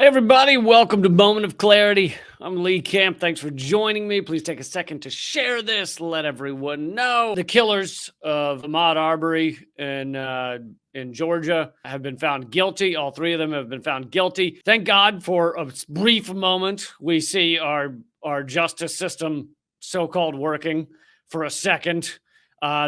Hey, everybody, welcome to Moment of Clarity. I'm Lee Camp. Thanks for joining me. Please take a second to share this. Let everyone know. The killers of Ahmaud Arbery in Georgia have been found guilty. All three of them have been found guilty. Thank God for a brief moment. We see our justice system so-called working for a second.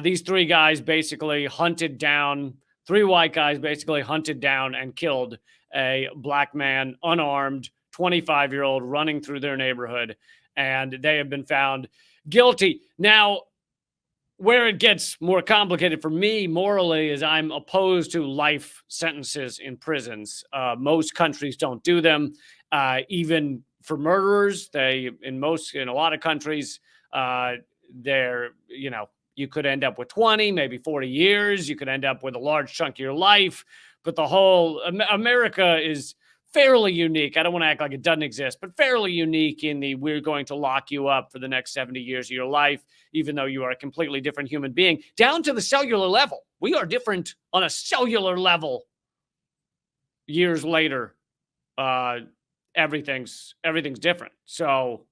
These three guys basically hunted down, three white guys basically hunted down and killed a black man, unarmed, 25-year-old, running through their neighborhood, and they have been found guilty. Now, where it gets more complicated for me morally is I'm opposed to life sentences in prisons. Most countries don't do them, even for murderers. In a lot of countries, you could end up with 20, maybe 40 years. You could end up with a large chunk of your life. But the whole America is fairly unique. I don't want to act like it doesn't exist, but fairly unique in the we're going to lock you up for the next 70 years of your life, even though you are a completely different human being, down to the cellular level. We are different on a cellular level. Years later, everything's different. So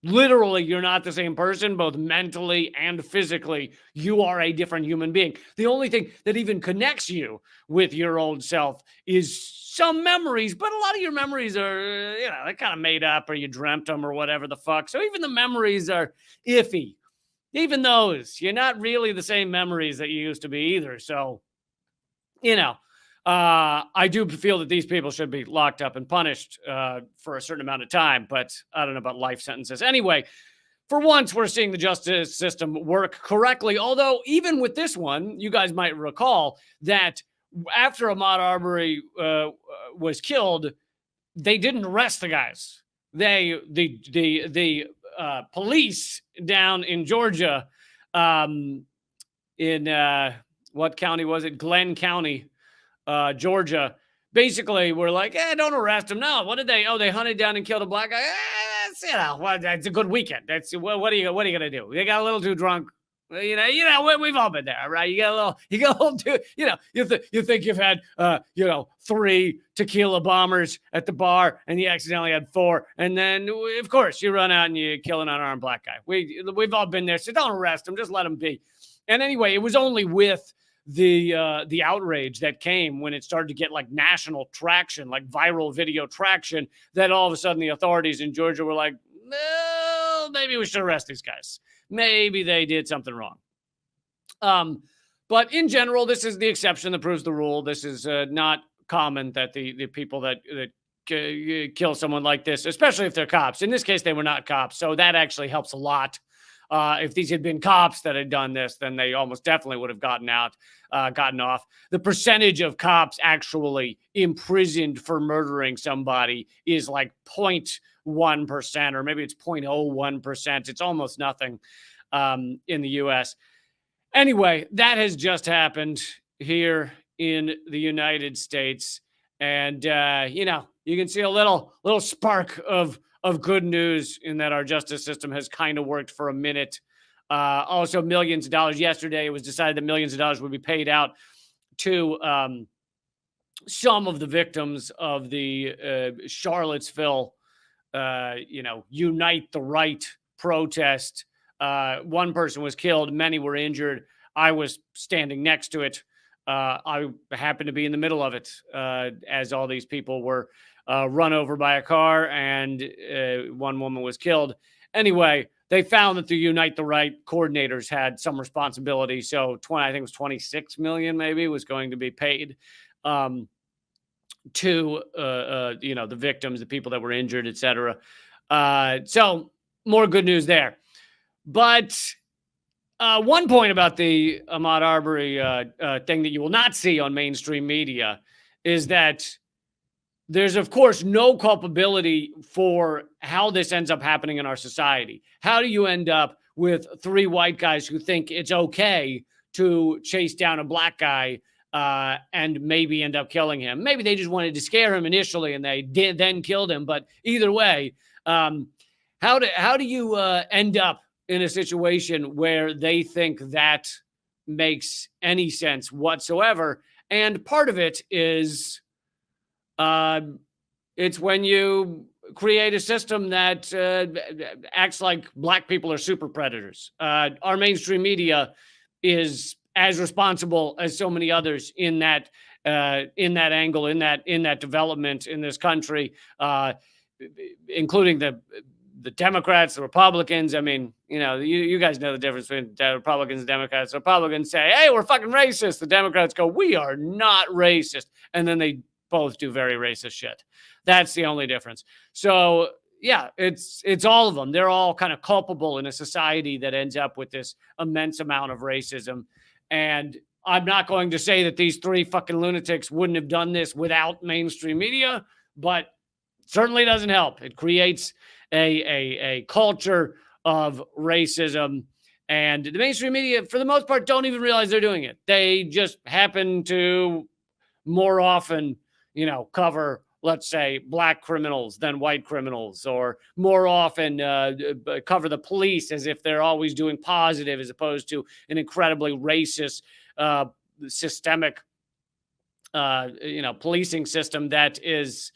literally, you're not the same person, both mentally and physically. You are a different human being. The only thing that even connects you with your old self is some memories, but a lot of your memories are, they're kind of made up, or you dreamt them or whatever the fuck. So even the memories are iffy. Even those, you're not really the same memories that you used to be either. So, I do feel that these people should be locked up and punished for a certain amount of time, but I don't know about life sentences. Anyway, for once, we're seeing the justice system work correctly. Although, even with this one, you guys might recall that after Ahmaud Arbery was killed, they didn't arrest the guys. The police down in Georgia, in what county was it? Glenn County. Georgia, basically were like, don't arrest him. No, what did they? Oh, they hunted down and killed a black guy. That's a good weekend. That's what are you gonna do? They got a little too drunk. We've all been there, right? You get a little too, you think you've had, 3 tequila bombers at the bar and you accidentally had 4. And then of course you run out and you kill an unarmed black guy. We've all been there. So don't arrest him. Just let him be. And anyway, it was only with the outrage that came when it started to get like national traction, like viral video traction, that all of a sudden the authorities in Georgia were like, well, maybe we should arrest these guys. Maybe they did something wrong. But in general, this is the exception that proves the rule. This is not common that the people that kill someone like this, especially if they're cops. In this case, they were not cops, so that actually helps a lot. If these had been cops that had done this, then they almost definitely would have gotten off. The percentage of cops actually imprisoned for murdering somebody is like 0.1%, or maybe it's 0.01%. It's almost nothing in the U.S. Anyway, that has just happened here in the United States. And, you can see a little spark of good news in that our justice system has kind of worked for a minute. Also, millions of dollars. Yesterday, it was decided that millions of dollars would be paid out to some of the victims of the Charlottesville, Unite the Right protest. One person was killed. Many were injured. I was standing next to it. I happened to be in the middle of it as all these people were run over by a car, and one woman was killed. Anyway, they found that the Unite the Right coordinators had some responsibility. So I think it was 26 million maybe was going to be paid to the victims, the people that were injured, etc. So more good news there. But one point about the Ahmaud Arbery thing that you will not see on mainstream media is that there's, of course, no culpability for how this ends up happening in our society. How do you end up with 3 white guys who think it's okay to chase down a black guy and maybe end up killing him? Maybe they just wanted to scare him initially and they then killed him. But either way, how do you end up in a situation where they think that makes any sense whatsoever? And part of it is It's when you create a system that acts like black people are super predators. Our mainstream media is as responsible as so many others in that angle, in that development in this country, including the Democrats, the Republicans. I mean, you guys know the difference between the Republicans and Democrats. The Republicans say, "Hey, we're fucking racist." The Democrats go, "We are not racist," and then they both do very racist shit. That's the only difference. So yeah, it's all of them. They're all kind of culpable in a society that ends up with this immense amount of racism. And I'm not going to say that these three fucking lunatics wouldn't have done this without mainstream media, but certainly doesn't help. It creates a culture of racism. And the mainstream media, for the most part, don't even realize they're doing it. They just happen to more often, cover, let's say, black criminals than white criminals, or more often cover the police as if they're always doing positive, as opposed to an incredibly racist, systemic, policing system that is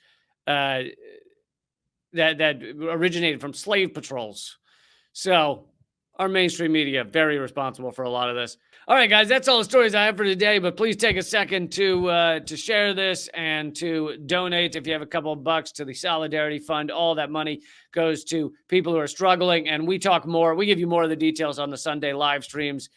that originated from slave patrols. So our mainstream media very responsible for a lot of this. All right, guys, that's all the stories I have for today. But please take a second to share this and to donate if you have a couple of bucks to the Solidarity Fund. All that money goes to people who are struggling, and we talk more. We give you more of the details on the Sunday live streams.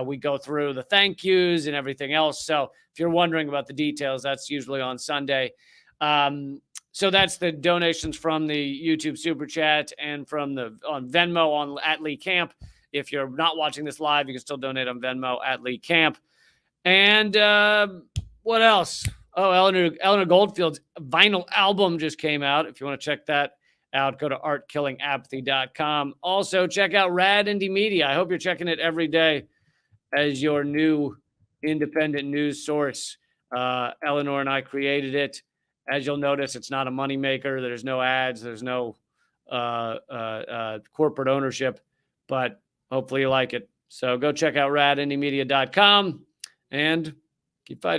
We go through the thank yous and everything else. So if you're wondering about the details, that's usually on Sunday. So that's the donations from the YouTube Super Chat and from on Venmo at Lee Camp. If you're not watching this live, you can still donate on Venmo at Lee Camp. And what else? Oh, Eleanor Goldfield's vinyl album just came out. If you want to check that out, go to artkillingapathy.com. Also, check out Rad Indie Media. I hope you're checking it every day as your new independent news source. Eleanor and I created it. As you'll notice, it's not a moneymaker. There's no ads. There's no corporate ownership, but hopefully you like it. So go check out radindiemedia.com and keep fighting.